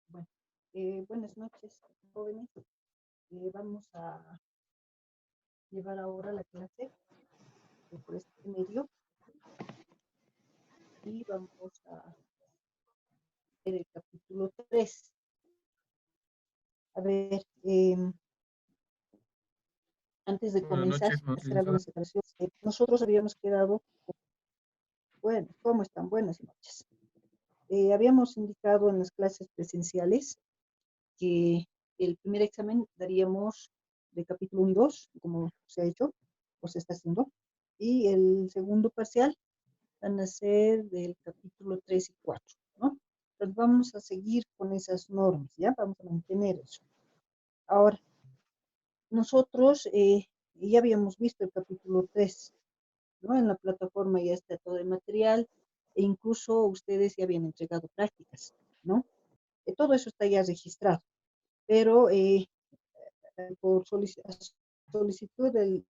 Bueno, buenas noches, jóvenes. Vamos a llevar ahora la clase por este medio y vamos a ver el capítulo 3. A ver, antes de Buenas comenzar, noches, hacer maestra. algunas aclaraciones. Nosotros habíamos quedado, bueno, ¿cómo están? Buenas noches. Habíamos indicado en las clases presenciales que el primer examen daríamos de capítulo 1 y 2, como se ha hecho, o se está haciendo, y el segundo parcial van a ser del capítulo 3 y 4, ¿no? Entonces vamos a seguir con esas normas, ¿ya? Vamos a mantener eso. Ahora, nosotros ya habíamos visto el capítulo 3, ¿no? En la plataforma ya está todo el material e incluso ustedes ya habían entregado prácticas, ¿no? Todo eso está ya registrado, pero por solicitud del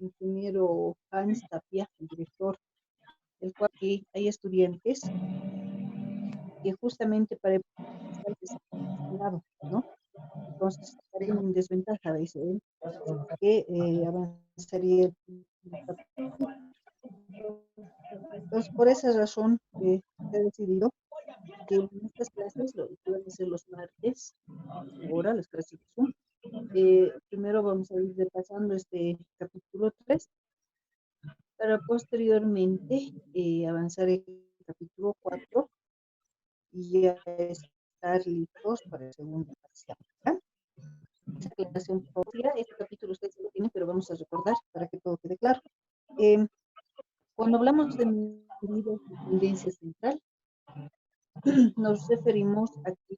ingeniero Hans Tapia, el director, el cual que hay estudiantes que justamente para estar destinado, ¿no? Entonces estarían en desventaja, dice él, que avanzaría el capítulo. Entonces, por esa razón, se ha decidido que en estas clases, lo que van a ser los martes, ahora las clases de Zoom, primero vamos a ir repasando este capítulo 3 para posteriormente avanzar el capítulo 4 y ya estar listos para el segundo parcial. ¿Ya? Esa aclaración propia, este capítulo ustedes lo tienen, pero vamos a recordar para que todo quede claro. Cuando hablamos de medidas de tendencia central, nos referimos a que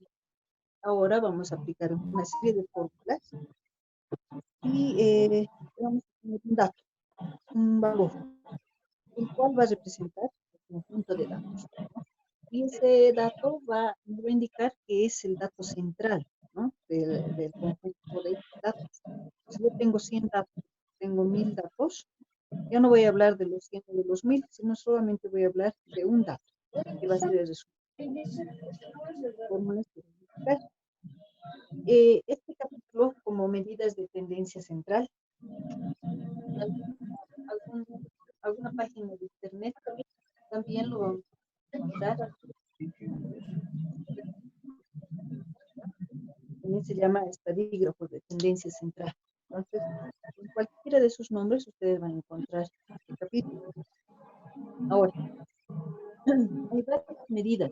ahora vamos a aplicar una serie de fórmulas y vamos a tener un dato, un valor, el cual va a representar el conjunto de datos, ¿no? Y ese dato me va a indicar que es el dato central, ¿no? Del conjunto de datos. Si yo tengo 100 datos, tengo 1000 datos, yo no voy a hablar de los 100 o de los 1000, sino solamente voy a hablar de un dato, que va a ser el resultado. Fórmulas que voy a indicar. Este capítulo, como medidas de tendencia central, en alguna página de internet también lo vamos a encontrar. También se llama estadígrafo de tendencia central. Entonces, en cualquiera de sus nombres ustedes van a encontrar este capítulo. Ahora, hay varias medidas,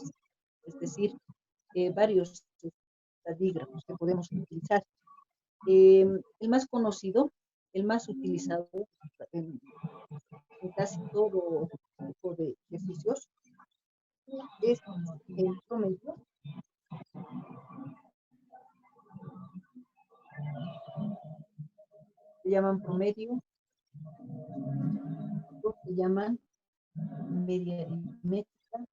es decir, varios estadígrafos que podemos utilizar. El más conocido, el más utilizado en casi todo tipo de ejercicios es el promedio. Se llaman promedio, otros se llaman media aritmética,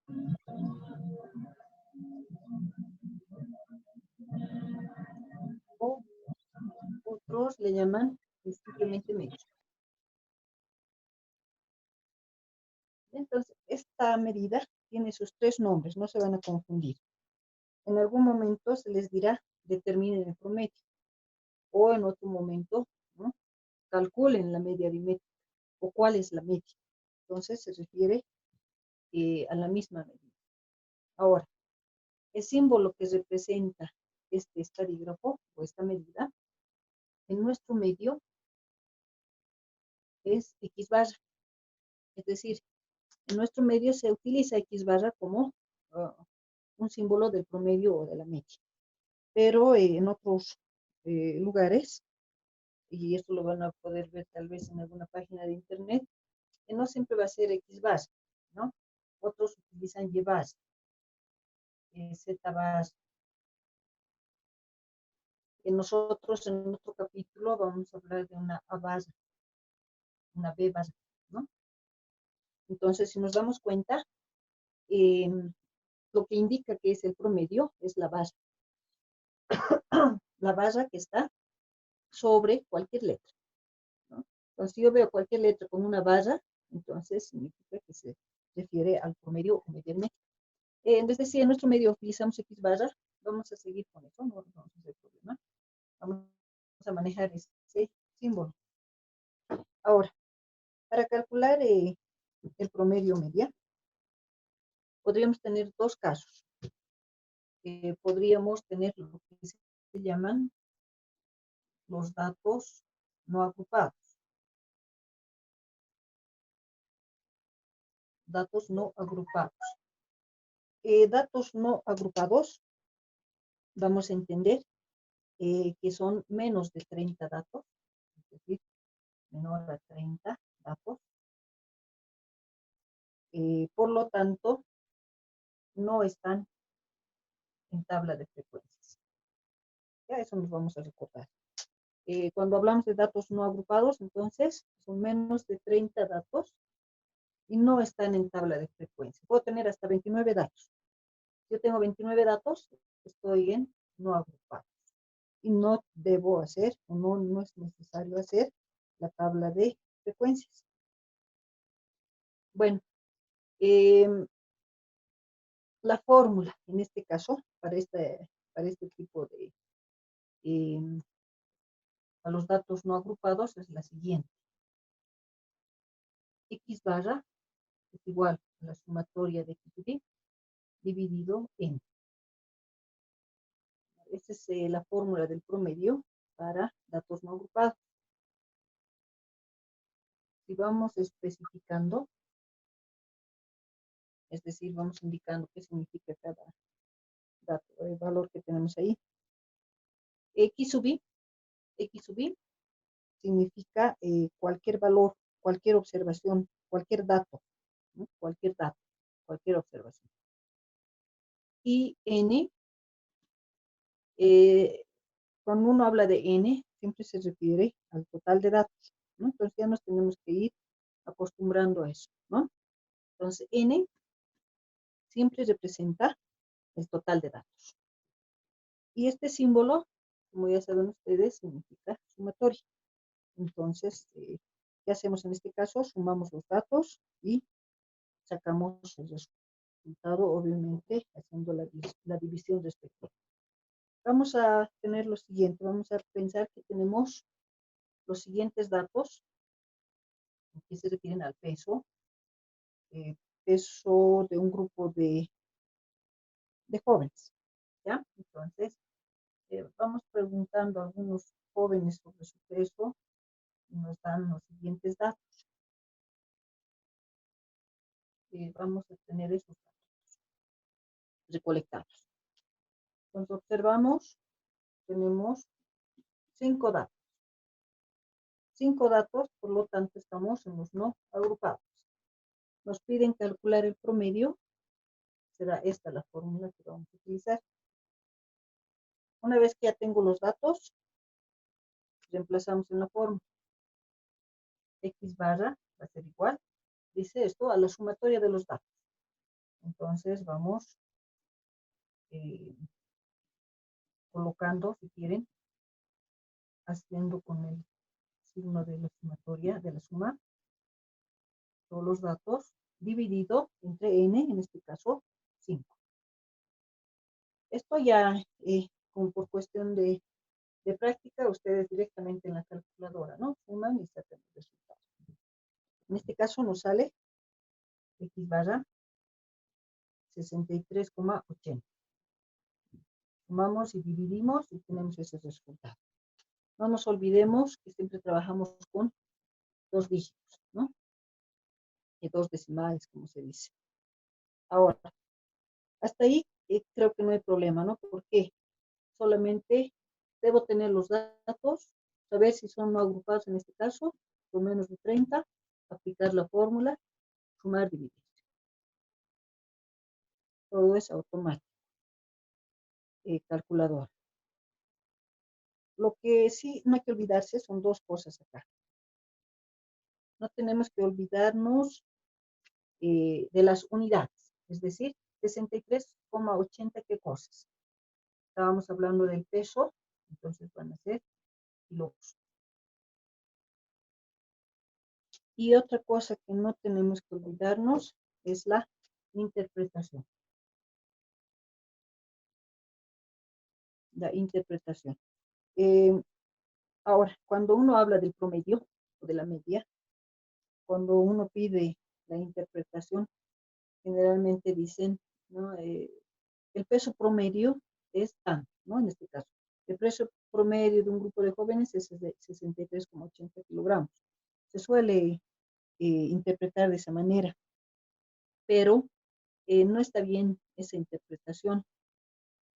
o otros le llaman simplemente medio. Entonces, esta medida tiene sus tres nombres, no se van a confundir. En algún momento se les dirá determinen el promedio, o en otro momento, ¿no?, calculen la media aritmética, o cuál es la media. Entonces se refiere a la misma medida. Ahora, el símbolo que representa este estadígrafo o esta medida en nuestro medio es X barra. Es decir, en nuestro medio se utiliza X barra como un símbolo del promedio o de la media. Pero en otros lugares, y esto lo van a poder ver tal vez en alguna página de internet, que no siempre va a ser X barra, ¿no? Otros utilizan Y barra, Z barra. Nosotros en otro capítulo vamos a hablar de una A barra, una B barra, ¿no? Entonces, si nos damos cuenta, lo que indica que es el promedio es la barra. La barra que está sobre cualquier letra, ¿no? Entonces, si yo veo cualquier letra con una barra, entonces significa que se refiere al promedio o media aritmética. Desde si en nuestro medio utilizamos X barra, vamos a seguir con eso, no vamos a hacer problema. Vamos a manejar ese símbolo. Ahora, para calcular el promedio media, podríamos tener dos casos. Podríamos tener lo que se llaman los datos no agrupados. Datos no agrupados. Datos no agrupados, vamos a entender que son menos de 30 datos, es decir, menor a 30 datos. Por lo tanto, no están en tabla de frecuencias. Ya eso nos vamos a recordar. Cuando hablamos de datos no agrupados, entonces son menos de 30 datos y no están en tabla de frecuencia. Puedo tener hasta 29 datos. Yo tengo 29 datos, estoy en no agrupados. Y no debo hacer, o no es necesario hacer la tabla de frecuencias. Bueno, la fórmula, en este caso, para este tipo de, a los datos no agrupados es la siguiente. X barra es igual a la sumatoria de X y dividido en. Esa es la fórmula del promedio para datos no agrupados. Si vamos especificando, es decir, vamos indicando qué significa cada dato, el valor que tenemos ahí. X sub i significa cualquier valor, cualquier observación, cualquier dato, ¿no? Cualquier dato, cualquier observación. Y n, cuando uno habla de n, siempre se refiere al total de datos, ¿no? Entonces ya nos tenemos que ir acostumbrando a eso, ¿no? Entonces n siempre representa el total de datos. Y este símbolo, como ya saben ustedes, significa sumatoria. Entonces, ¿qué hacemos en este caso? Sumamos los datos y sacamos el resultado, obviamente, haciendo la división respectiva. Vamos a tener lo siguiente, vamos a pensar que tenemos los siguientes datos, que se refieren al peso, peso de un grupo de jóvenes, ¿ya? Entonces, vamos preguntando a algunos jóvenes sobre su peso y nos dan los siguientes datos. Vamos a tener esos datos recolectados. Entonces, observamos, tenemos 5 datos. 5 datos, por lo tanto, estamos en los no agrupados. Nos piden calcular el promedio. Será esta la fórmula que vamos a utilizar. Una vez que ya tengo los datos, reemplazamos en la fórmula. X barra va a ser igual, dice esto, a la sumatoria de los datos. Entonces vamos colocando, si quieren, haciendo con el signo de la sumatoria, de la suma, todos los datos, dividido entre n, en este caso, 5. Esto ya, como por cuestión de práctica, ustedes directamente en la calculadora, ¿no? Suman y sacan el resultado. En este caso nos sale X barra 63,80. Sumamos y dividimos y tenemos ese resultado. No nos olvidemos que siempre trabajamos con 2 dígitos, ¿no? Y 2 decimales, como se dice. Ahora, hasta ahí creo que no hay problema, ¿no? Porque solamente debo tener los datos, saber si son no agrupados en este caso, con menos de 30, aplicar la fórmula, sumar, dividir. Todo es automático. Calculadora. Lo que sí no hay que olvidarse son 2 cosas acá. No tenemos que olvidarnos de las unidades, es decir, 63,80, ¿qué cosas? Estábamos hablando del peso, entonces van a ser kilogramos. Y otra cosa que no tenemos que olvidarnos es la interpretación. la interpretación. Ahora, cuando uno habla del promedio o de la media, cuando uno pide la interpretación, generalmente dicen, ¿no? El peso promedio es tanto, ¿no? En este caso, el peso promedio de un grupo de jóvenes es de 63,80 kilogramos. Se suele interpretar de esa manera, pero no está bien esa interpretación,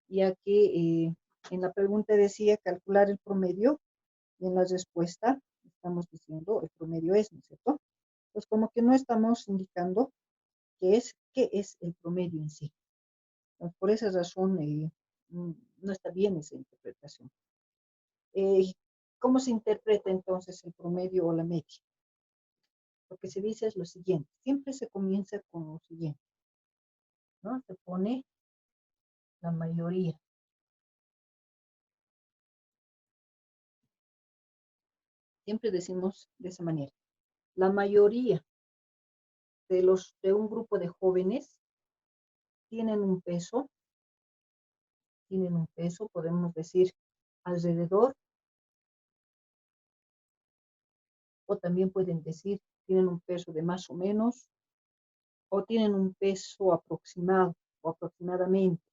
ya que en la pregunta decía calcular el promedio y en la respuesta estamos diciendo el promedio es, ¿no es cierto? Pues como que no estamos indicando qué es el promedio en sí. Entonces, por esa razón no está bien esa interpretación. ¿Cómo se interpreta entonces el promedio o la media? Lo que se dice es lo siguiente, siempre se comienza con lo siguiente, ¿no? Se pone la mayoría. Siempre decimos de esa manera. La mayoría de un grupo de jóvenes tienen un peso, podemos decir alrededor, o también pueden decir tienen un peso de más o menos, o tienen un peso aproximado o aproximadamente,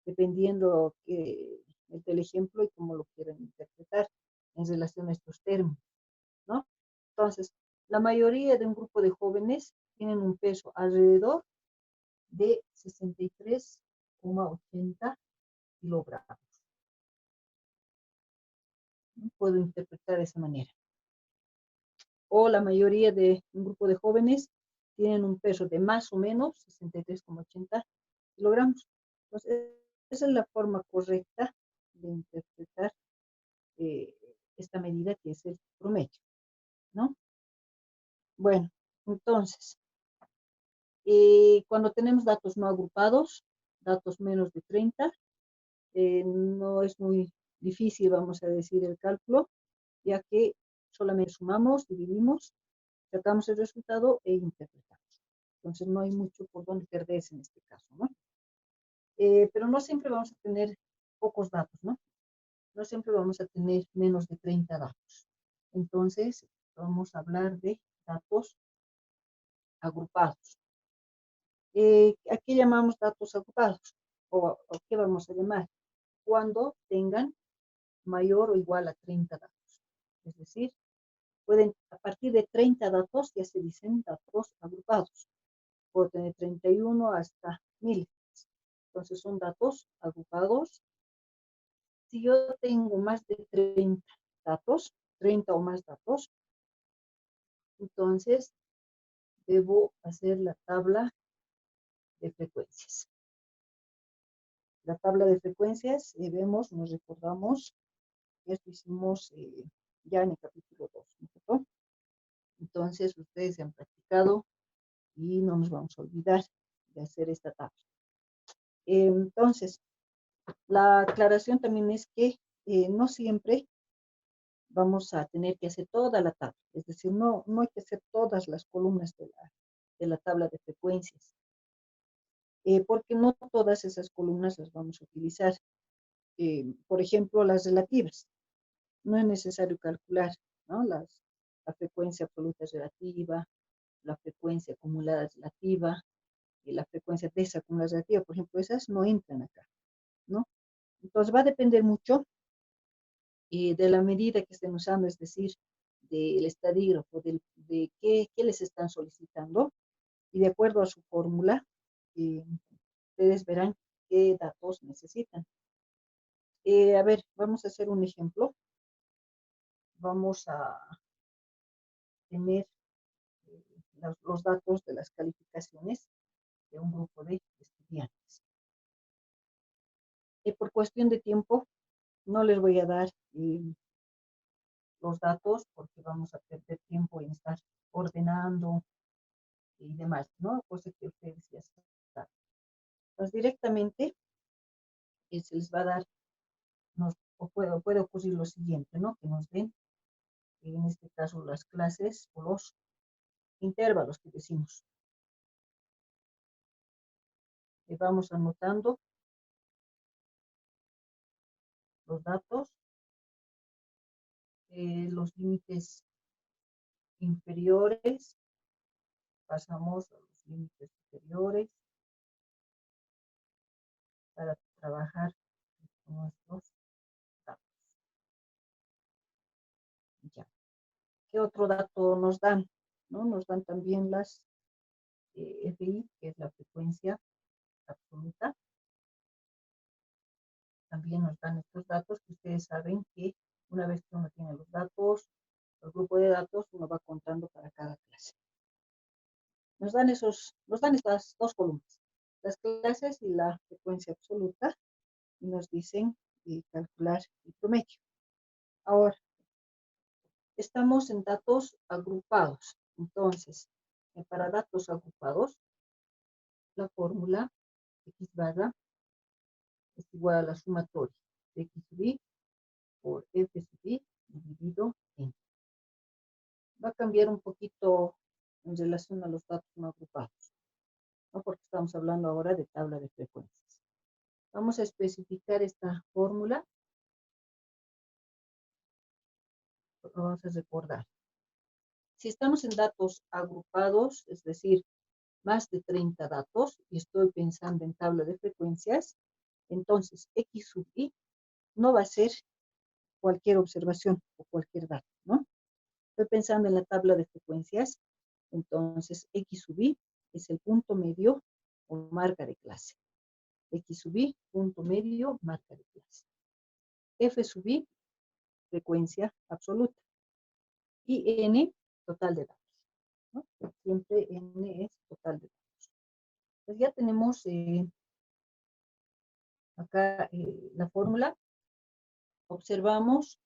dependiendo del ejemplo y cómo lo quieran interpretar en relación a estos términos, ¿no? Entonces, la mayoría de un grupo de jóvenes tienen un peso alrededor de 63,80 kilogramos. Puedo interpretar de esa manera. O la mayoría de un grupo de jóvenes tienen un peso de más o menos 63,80 kilogramos. Entonces, esa es la forma correcta de interpretar eh, esta medida que es el promedio, ¿no? Bueno, entonces, cuando tenemos datos no agrupados, datos menos de 30, no es muy difícil, vamos a decir, el cálculo, ya que solamente sumamos, dividimos, sacamos el resultado e interpretamos. Entonces no hay mucho por donde perderse en este caso, ¿no? Pero no siempre vamos a tener pocos datos, ¿no? No siempre vamos a tener menos de 30 datos. Entonces vamos a hablar de datos agrupados. ¿A qué llamamos datos agrupados? ¿O qué vamos a llamar? Cuando tengan mayor o igual a 30 datos. Es decir, a partir de 30 datos ya se dicen datos agrupados. Puedo tener 31 hasta 1000. Entonces son datos agrupados. Si yo tengo más de 30 datos, 30 o más datos, entonces debo hacer la tabla de frecuencias. La tabla de frecuencias, nos recordamos, esto hicimos ya en el capítulo 2, ¿no? Entonces ustedes han practicado y no nos vamos a olvidar de hacer esta tabla. Entonces, la aclaración también es que no siempre vamos a tener que hacer toda la tabla, es decir, no hay que hacer todas las columnas de la tabla de frecuencias, porque no todas esas columnas las vamos a utilizar. Por ejemplo, las relativas, no es necesario calcular, ¿no? La frecuencia absoluta relativa, la frecuencia acumulada relativa y la frecuencia desacumulada relativa, por ejemplo, esas no entran acá, ¿no? Entonces va a depender mucho de la medida que estén usando, es decir, del estadígrafo, de qué les están solicitando, y de acuerdo a su fórmula, ustedes verán qué datos necesitan. A ver, vamos a hacer un ejemplo. Vamos a tener los datos de las calificaciones de un grupo de estudiantes. Por cuestión de tiempo, no les voy a dar los datos porque vamos a perder tiempo en estar ordenando y demás, ¿no? Cosa que ustedes ya saben. Entonces, directamente se les va a dar, o puede ocurrir lo siguiente, ¿no? Que nos den, en este caso, las clases o los intervalos que decimos. Vamos anotando los datos, los límites inferiores, pasamos a los límites superiores para trabajar con nuestros datos. Ya. ¿Qué otro dato nos dan? ¿No? Nos dan también las FI, que es la frecuencia absoluta. También nos dan estos datos que ustedes saben que una vez que uno tiene los datos, el grupo de datos, uno va contando para cada clase. Nos dan estas dos columnas, las clases y la frecuencia absoluta, y nos dicen calcular el promedio. Ahora, estamos en datos agrupados. Entonces, para datos agrupados, la fórmula x barra es igual a la sumatoria de x sub i por f sub i dividido en. Va a cambiar un poquito en relación a los datos no agrupados, ¿no? Porque estamos hablando ahora de tabla de frecuencias. Vamos a especificar esta fórmula. Vamos a recordar. Si estamos en datos agrupados, es decir, más de 30 datos, y estoy pensando en tabla de frecuencias, entonces x sub i no va a ser cualquier observación o cualquier dato, ¿no? Estoy pensando en la tabla de frecuencias, entonces x sub i es el punto medio o marca de clase. X sub i, punto medio, marca de clase. F sub i, frecuencia absoluta. Y n, total de datos, ¿no? Siempre n es total de datos. Pues ya tenemos acá la fórmula. Observamos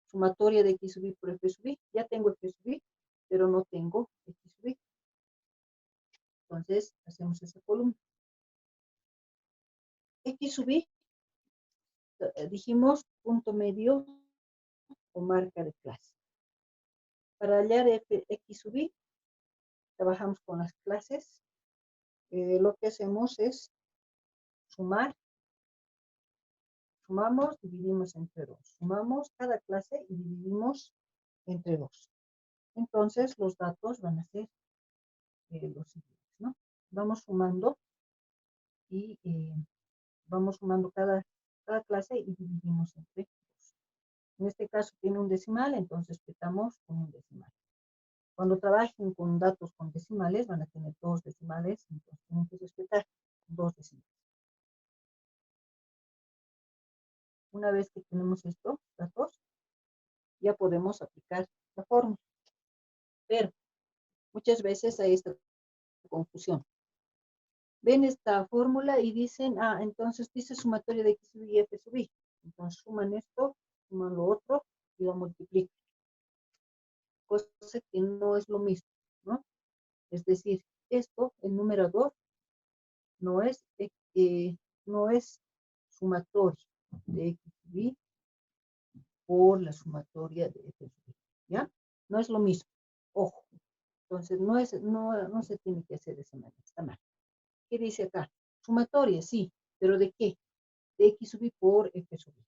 sumatoria de x sub i por f sub i. Ya tengo f sub i, pero no tengo x sub i. Entonces, hacemos esa columna. X sub i, dijimos punto medio o marca de clase. Para hallar x sub i, trabajamos con las clases. Lo que hacemos es sumar. Sumamos, dividimos entre 2. Sumamos cada clase y dividimos entre 2. Entonces, los datos van a ser los siguientes, ¿no? Vamos sumando y vamos sumando cada clase y dividimos entre 2. En este caso tiene un decimal, entonces respetamos con un decimal. Cuando trabajen con datos con decimales, van a tener 2 decimales, entonces tienen que respetar 2 decimales. Una vez que tenemos estos datos, ya podemos aplicar la fórmula. Pero muchas veces hay esta confusión. Ven esta fórmula y dicen, entonces dice sumatoria de x sub i y f sub i. Entonces suman esto, suman lo otro y lo multiplican. Cosa que no es lo mismo, ¿no? Es decir, esto, el numerador, no es sumatoria de x sub i por la sumatoria de f sub i, ¿ya? No es lo mismo, ojo. Entonces, no se tiene que hacer de esa manera, está mal. ¿Qué dice acá? Sumatoria, sí, pero ¿de qué? De x sub i por f sub i.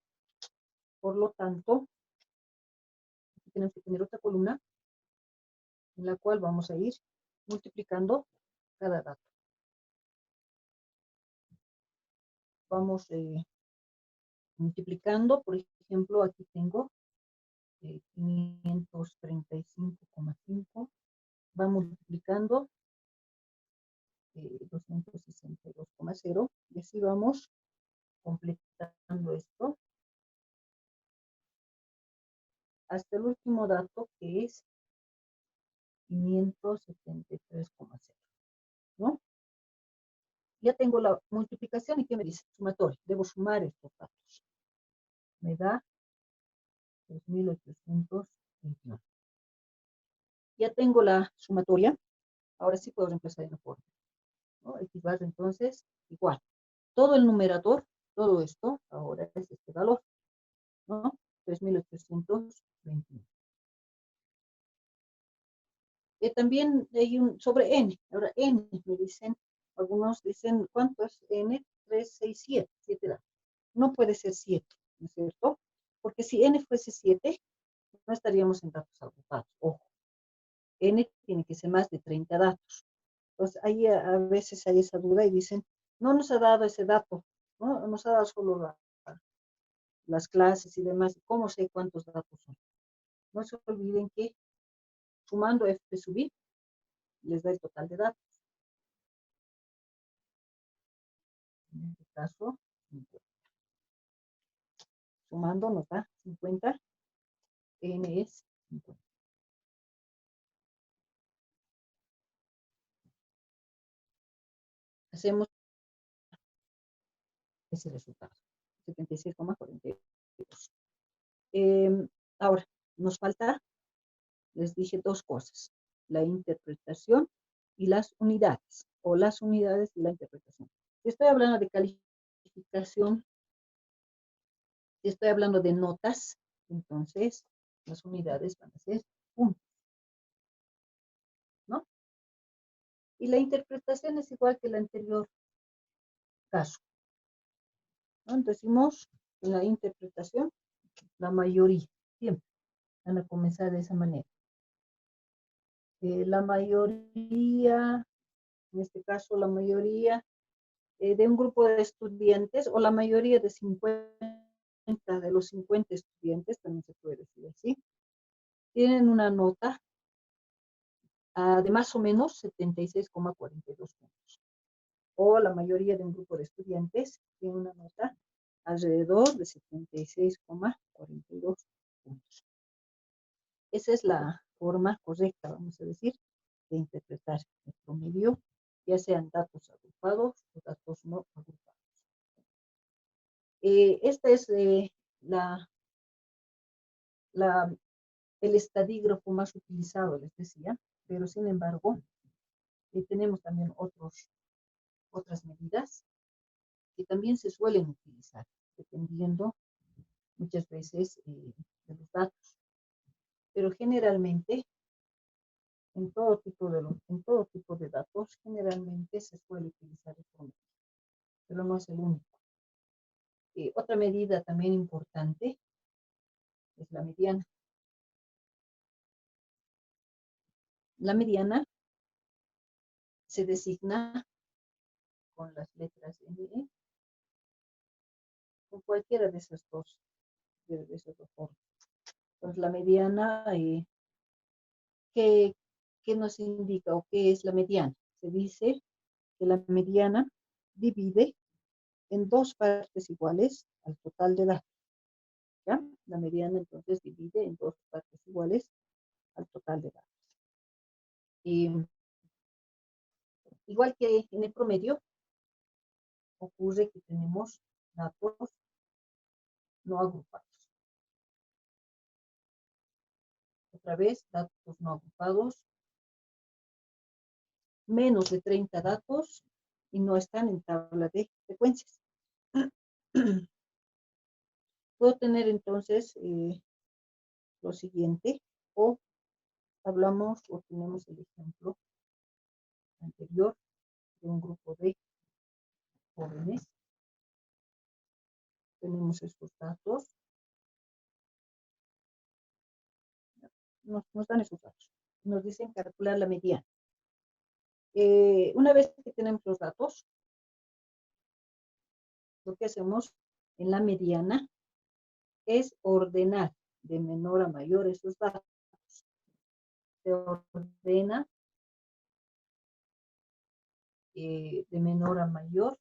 Por lo tanto, aquí tenemos que tener otra columna en la cual vamos a ir multiplicando cada dato. Vamos multiplicando, por ejemplo, aquí tengo 535,5. Va multiplicando 262,0 y así vamos completando esto hasta el último dato que es 573,0, ¿no? Ya tengo la multiplicación y ¿qué me dice? Sumatoria. Debo sumar estos datos. Me da 3.821. Ya tengo la sumatoria. Ahora sí puedo reemplazar en la fórmula, ¿no? X barra entonces igual. Todo el numerador, todo esto, ahora es este valor, ¿no? 3.821. También hay un sobre n. Ahora n me dicen, algunos dicen, ¿cuánto es n? 3, 6, 7. 7 datos. No puede ser 7. ¿no es cierto? Porque si n fuese 7, no estaríamos en datos agrupados. Ojo, n tiene que ser más de 30 datos. Entonces, ahí a veces hay esa duda y dicen, no nos ha dado ese dato, ¿no? Nos ha dado solo las clases y demás. ¿Cómo sé cuántos datos son? No se olviden que sumando f sub i les da el total de datos. En este caso, 50. Sumando nos da 50, n es 50. Hacemos ese resultado, 76,42. Ahora, nos falta, les dije dos cosas, la interpretación y las unidades, o las unidades y la interpretación. Si estoy hablando de calificación, si estoy hablando de notas, entonces las unidades van a ser puntos, ¿no? Y la interpretación es igual que el anterior caso, ¿no? Decimos en la interpretación, la mayoría, siempre van a comenzar de esa manera. La mayoría, en este caso la mayoría de un grupo de estudiantes, o la mayoría de 50, de los 50 estudiantes, también se puede decir así, tienen una nota de más o menos 76,42 puntos. O la mayoría de un grupo de estudiantes tiene una nota alrededor de 76,42 puntos. Esa es la forma correcta, vamos a decir, de interpretar el promedio, ya sean datos agrupados o datos no agrupados. Este es el estadígrafo más utilizado, les decía, pero sin embargo, tenemos también otras medidas que también se suelen utilizar, dependiendo muchas veces de los datos. Pero generalmente, en todo tipo de datos, generalmente se suele utilizar el promedio, pero no es el único. Otra medida también importante es la mediana. La mediana se designa con las letras ME, con cualquiera de esas dos formas. Entonces, la mediana, ¿qué nos indica o qué es la mediana? Se dice que la mediana divide en dos partes iguales al total de datos. ¿Ya? La mediana entonces divide en dos partes iguales al total de datos. Y, igual que en el promedio, ocurre que tenemos datos no agrupados. Otra vez, datos no agrupados, menos de 30 datos y no están en tabla de frecuencias. Puedo tener entonces lo siguiente, o hablamos o tenemos el ejemplo anterior de un grupo de jóvenes. Tenemos estos datos. Nos dan esos datos. Nos dicen calcular la mediana. Una vez que tenemos los datos, lo que hacemos en la mediana es ordenar de menor a mayor esos datos. Se ordena de menor a mayor.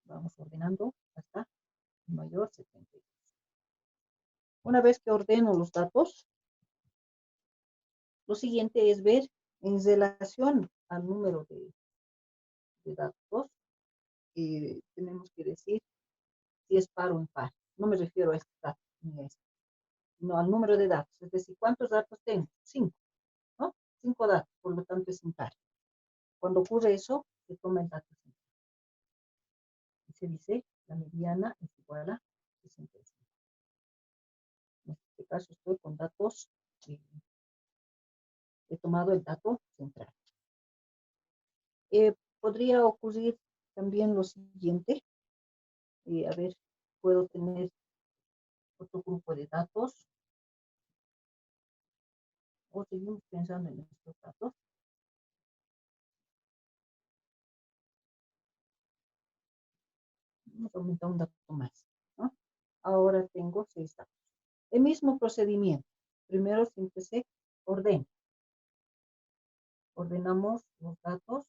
Vamos ordenando hasta mayor 72. Una vez que ordeno los datos, lo siguiente es ver en relación al número de datos, tenemos que decir si es par o impar. No me refiero a este dato ni a este, no al número de datos. Es decir, ¿cuántos datos tengo? 5, ¿no? 5 datos, por lo tanto es impar. Cuando ocurre eso, se toma el dato 5. Y se dice, la mediana es igual a 65. En este caso estoy con datos, he tomado el dato central. Podría ocurrir también lo siguiente, a ver, puedo tener otro grupo de datos, o seguimos pensando en estos datos. Vamos a aumentar un dato más, ¿no? Ahora tengo 6 datos. El mismo procedimiento. Primero siempre se ordena. Ordenamos los datos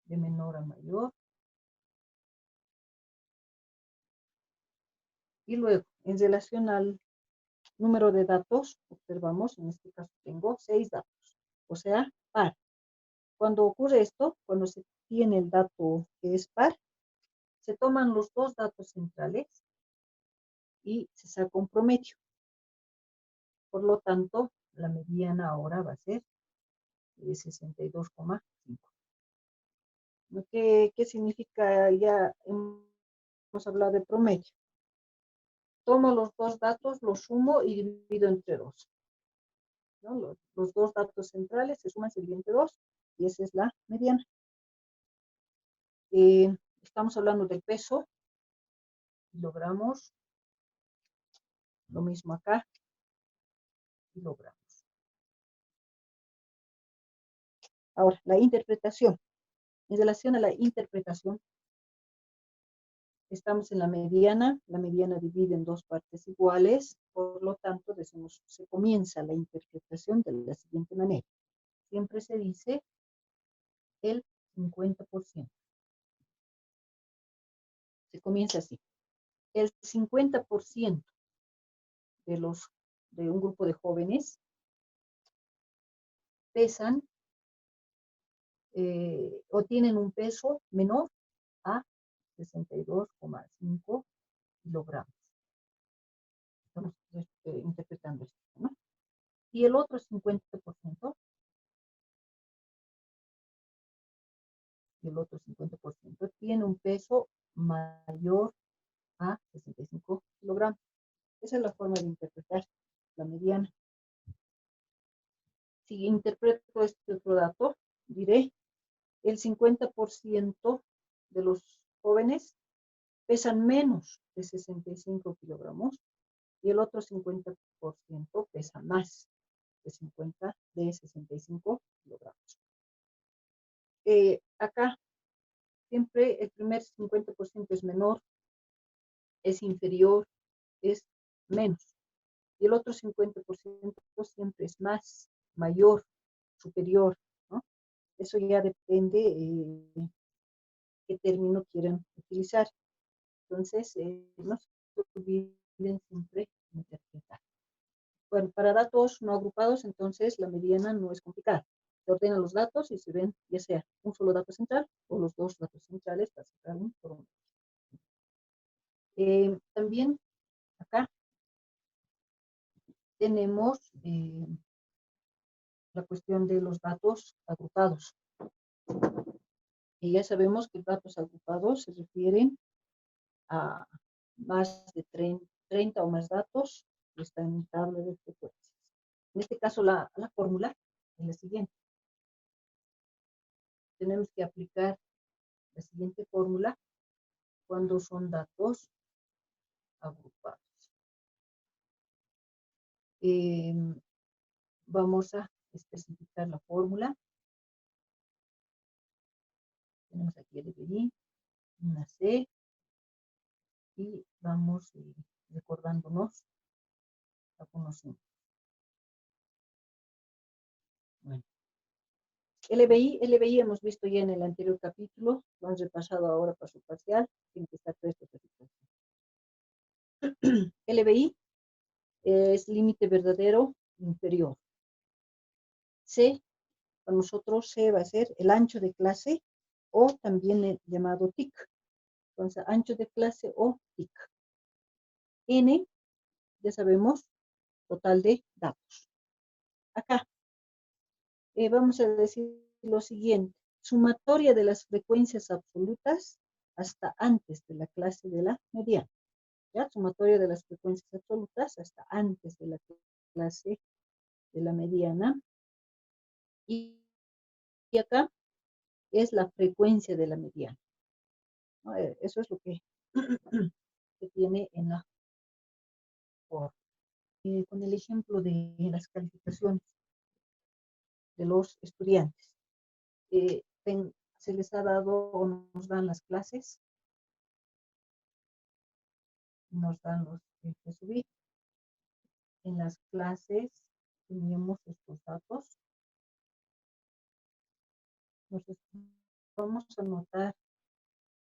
de menor a mayor. Y luego, en relación al número de datos, observamos, en este caso tengo 6 datos, o sea, par. Cuando ocurre esto, cuando se tiene el dato que es par, se toman los 2 datos centrales y se saca un promedio. Por lo tanto, la mediana ahora va a ser 62,5. ¿Qué significa? Ya hemos hablado de promedio. Tomo los 2 datos, los sumo y divido entre 2. ¿No? Los 2 datos centrales se suman, se dividen entre 2 y esa es la mediana. Estamos hablando del peso, kilogramos, lo mismo acá, kilogramos. Ahora, la interpretación. En relación a la interpretación, estamos en la mediana divide en 2 partes iguales, por lo tanto, decimos, se comienza la interpretación de la siguiente manera. Siempre se dice el 50%. Se comienza así. El 50% de un grupo de jóvenes pesan o tienen un peso menor a 62,5 kilogramos. Estamos interpretando esto, ¿no? Y el otro 50%, tiene un peso mayor a 65 kilogramos. Esa es la forma de interpretar la mediana. Si interpreto este otro dato, diré el 50% de los jóvenes pesan menos de 65 kilogramos y el otro 50% pesa más de 65 kilogramos. Acá siempre el primer 50% es menor, es inferior, es menos. Y el otro 50% siempre es más, mayor, superior, ¿no? Eso ya depende qué término quieren utilizar. Entonces, no se olviden siempre interpretar. Bueno, para datos no agrupados, entonces la mediana no es complicada. Se ordenan los datos y se ven ya sea un solo dato central o los 2 datos centrales para sacar un promedio. También acá tenemos la cuestión de los datos agrupados. Y ya sabemos que datos agrupados se refieren a más de 30 o más datos que están en tabla de frecuencias. En este caso, la fórmula es la siguiente. Tenemos que aplicar la siguiente fórmula cuando son datos agrupados. Vamos a especificar la fórmula. Tenemos aquí el EBI, una C, y vamos recordándonos algunos símbolos. Bueno. LBI hemos visto ya en el anterior capítulo, lo han repasado ahora para su parcial, tiene que estar presto a situación. LBI es límite verdadero inferior. C, para nosotros C va a ser el ancho de clase o también llamado TIC. Entonces, ancho de clase o TIC. N, ya sabemos, total de datos. Acá vamos a decir lo siguiente. Sumatoria de las frecuencias absolutas hasta antes de la clase de la mediana. ¿Ya? Sumatoria de las frecuencias absolutas hasta antes de la clase de la mediana. Y acá es la frecuencia de la mediana. ¿No? Eso es lo que se tiene en la fórmula. Con el ejemplo de las calificaciones de los estudiantes. Se les ha dado o nos dan las clases, nos dan los que subir. En las clases tenemos estos datos. Entonces, vamos a anotar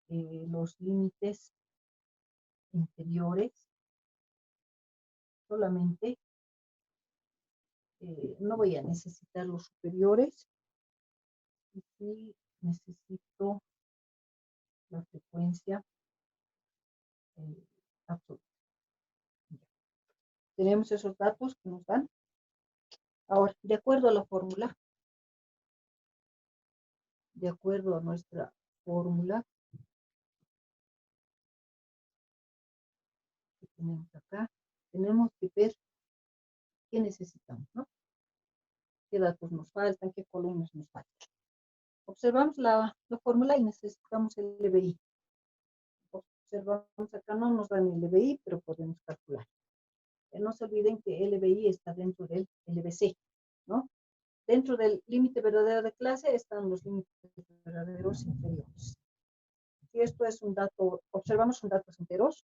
los límites inferiores solamente. No voy a necesitar los superiores. Y sí necesito la frecuencia absoluta. Tenemos esos datos que nos dan. Ahora, de acuerdo a la fórmula, de acuerdo a nuestra fórmula que tenemos acá, tenemos que ver qué necesitamos, ¿no? Qué datos nos faltan, qué columnas nos faltan. Observamos la fórmula y necesitamos el LBI. Observamos acá, no nos dan el LBI, pero podemos calcular. No se olviden que el LBI está dentro del LBC, ¿no? Dentro del límite verdadero de clase están los límites verdaderos inferiores. Si esto es un dato, observamos un datos enteros,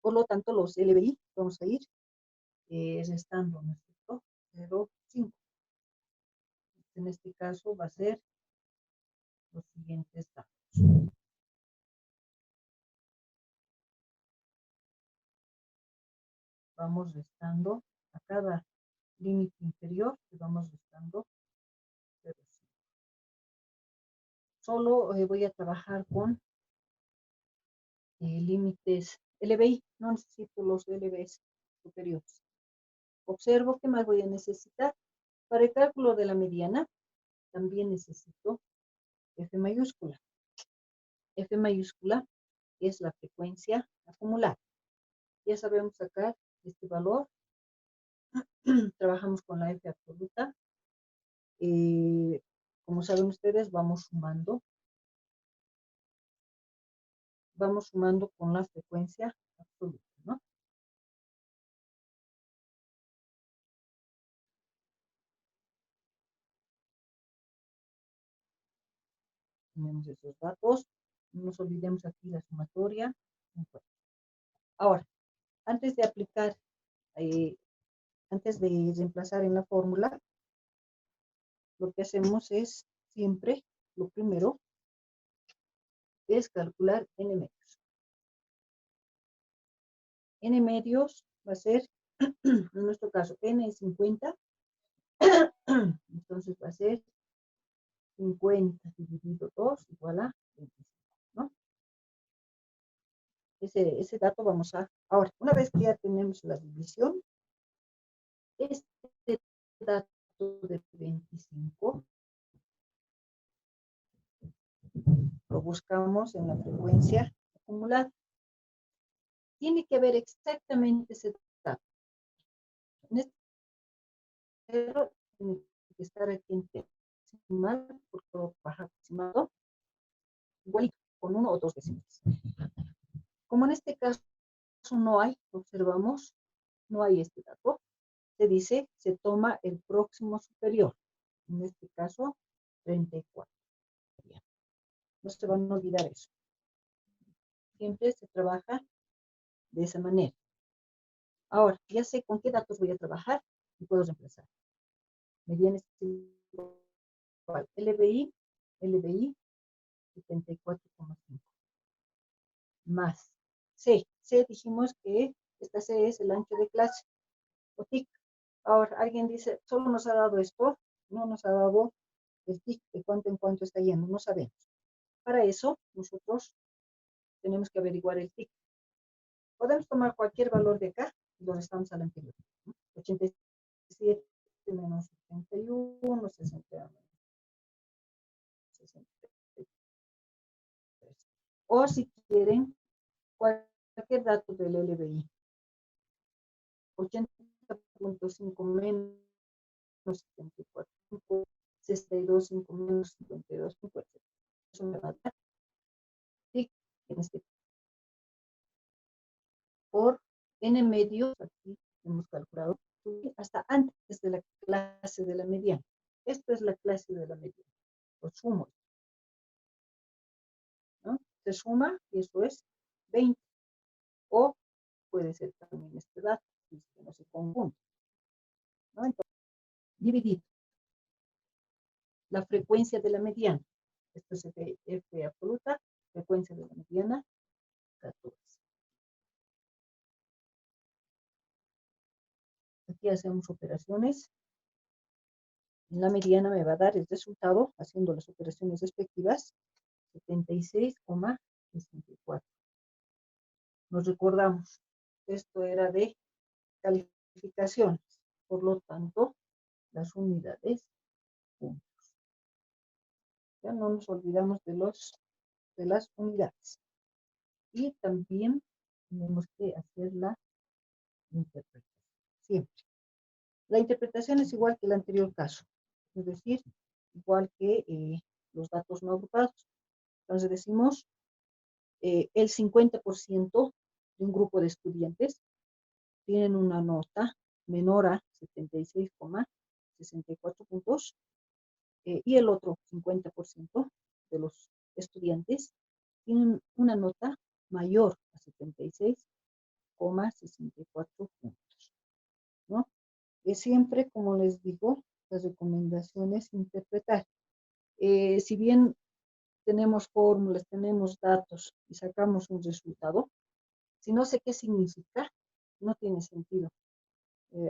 por lo tanto los LBI vamos a ir restando, ¿no es cierto? 0,5. En este caso va a ser los siguientes datos. Vamos restando a cada límite inferior, y vamos restando 0,5. Solo voy a trabajar con límites LBI, no necesito los LBs superiores. Observo que más voy a necesitar. Para el cálculo de la mediana, también necesito F mayúscula. F mayúscula es la frecuencia acumulada. Ya sabemos sacar este valor. Trabajamos con la F absoluta. Como saben ustedes, vamos sumando con la frecuencia absoluta, ¿no? Tenemos esos datos. No nos olvidemos aquí la sumatoria. Ahora, antes de aplicar, antes de reemplazar en la fórmula, lo que hacemos es siempre, lo primero, es calcular n medios. N medios va a ser, en nuestro caso, n es 50, entonces va a ser 50 dividido 2 igual a 25, ¿no? Ese dato vamos a... Ahora, una vez que ya tenemos la división, este dato de 25 lo buscamos en la frecuencia acumulada. Tiene que haber exactamente ese dato. En este cero tiene que estar aquí en decimal, por todo baja aproximado, igualito, con 1 o 2 decimales. Como en este caso no hay, observamos, no hay este dato, se dice, se toma el próximo superior. En este caso, 34. No se van a olvidar eso. Siempre se trabaja de esa manera. Ahora, ya sé con qué datos voy a trabajar y puedo reemplazar. Mediana es igual. LBI 74,5. Más C. C dijimos que esta C es el ancho de clase. O TIC. Ahora, alguien dice, solo nos ha dado esto, no nos ha dado el TIC de cuánto en cuánto está yendo, no sabemos. Para eso, nosotros tenemos que averiguar el TIC. Podemos tomar cualquier valor de acá y lo restamos al anterior. 87 menos 81, 60 menos 63. O si quieren, cualquier dato del LBI. 80.5 menos 74. 62,5 menos 52,5. Eso me va a dar, sí, en este, por n medios, aquí hemos calculado, hasta antes de la clase de la mediana. Esto es la clase de la mediana. Lo sumo, ¿no? Se suma y eso es 20. O puede ser también este dato, que no se confunde, ¿no? Entonces, dividido la frecuencia de la mediana. Esto es F absoluta, frecuencia de la mediana, 14. Aquí hacemos operaciones. En la mediana me va a dar el resultado, haciendo las operaciones respectivas, 76,64. Nos recordamos, esto era de calificaciones, por lo tanto, las unidades, puntos. Ya no nos olvidamos de las unidades. Y también tenemos que hacer la interpretación, siempre. La interpretación es igual que el anterior caso, es decir, igual que los datos no agrupados. Entonces decimos, el 50% de un grupo de estudiantes tienen una nota menor a 76,64 puntos, y el otro 50% de los estudiantes tienen una nota mayor a 76,64 puntos, ¿no? Es siempre, como les digo, las recomendaciones interpretar. Si bien tenemos fórmulas, tenemos datos y sacamos un resultado, si no sé qué significa, no tiene sentido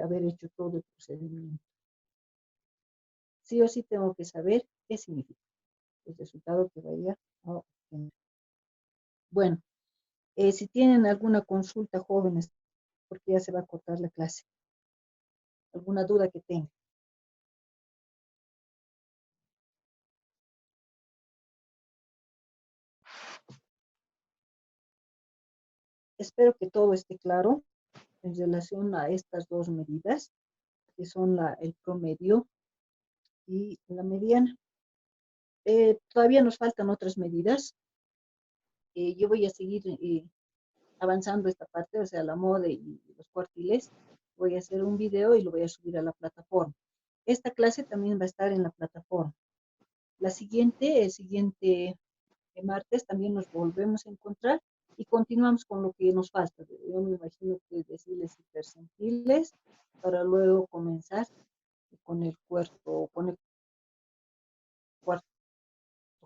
haber hecho todo el procedimiento. Sí o sí tengo que saber qué significa el resultado que vaya a obtener. Bueno, si tienen alguna consulta, jóvenes, porque ya se va a cortar la clase, alguna duda que tengan. Espero que todo esté claro en relación a estas dos medidas, que son el promedio y la mediana. Todavía nos faltan otras medidas. Yo voy a seguir avanzando esta parte, o sea, la moda y los cuartiles. Voy a hacer un video y lo voy a subir a la plataforma. Esta clase también va a estar en la plataforma. El siguiente martes también nos volvemos a encontrar y continuamos con lo que nos falta. Yo me imagino que decirles hipercentiles para luego comenzar con el cuarto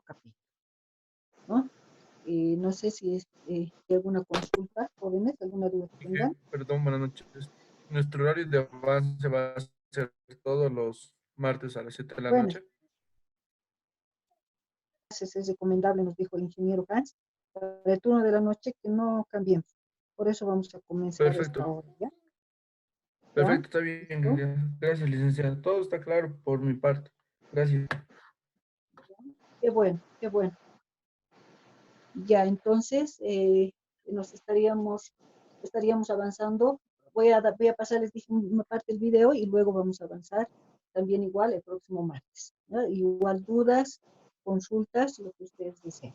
capítulo, ¿no? No sé si hay alguna consulta, jóvenes, alguna duda que tengan. Perdón, buenas noches. Nuestro horario de avance va a ser todos los martes a las 7 de la Bueno, noche. es recomendable, nos dijo el ingeniero Hans, para el turno de la noche que no cambiemos. Por eso vamos a comenzar esta Perfecto. hora, ¿ya? ¿Ya? Perfecto, está bien. ¿Listo? Gracias, licenciado. Todo está claro por mi parte. Gracias. Qué bueno, qué bueno. Ya, entonces, nos estaríamos avanzando. Voy a pasarles, dije, una parte del video y luego vamos a avanzar también igual el próximo martes, ¿no? Igual dudas, consultas, lo que ustedes deseen.